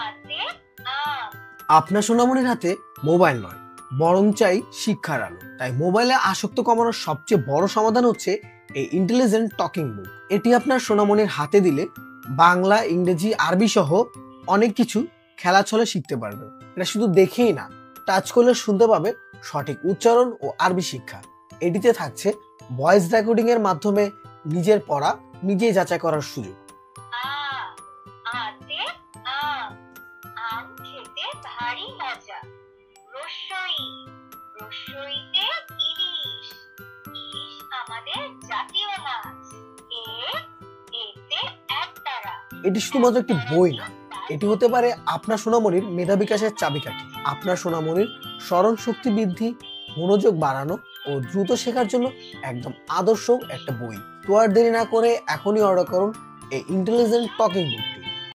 আতে আম। আপনার সোনামণির হাতে মোবাইল নয়, বরং চাই শিক্ষার আলো। তাই মোবাইলে আসক্ত কমানোর সবচেয়ে বড় সমাধান হচ্ছে এই ইন্টেলিজেন্ট টকিং বুক। এটি আপনার সোনামণির হাতে দিলে বাংলা, ইংরেজি, আরবি সহ অনেক কিছু খেলা ছলে শিখতে পারবে। এটা শুধু দেখেই না, টাচ করলে শুনতে পাবে সঠিক উচ্চারণ ও আরবি শিক্ষা। এটিতে থাকছে ভয়েস রেকর্ডিং এর মাধ্যমে নিজের পড়া নিজেই যাচাই করার সুযোগ। আতে আম। আম খেতে ভারী মজা। রসই। রসইতে ইলিশ। ইলিশ আমাদের জাতীয় মাছ। এতে একতারা। এটি শুধুমাত্র একটি বই না, এটি হতে পারে আপনার সোনামণির মেধা বিকাশের চাবিকাঠি। আপনার সোনামণির স্মরণ শক্তি বৃদ্ধি, মনোযোগ বাড়ানো ও দ্রুত শেখার জন্য একদম আদর্শ একটা বই। তো আর দেরি না করে এখনই অর্ডার করুন এই ইন্টেলিজেন্ট টকিং বুক।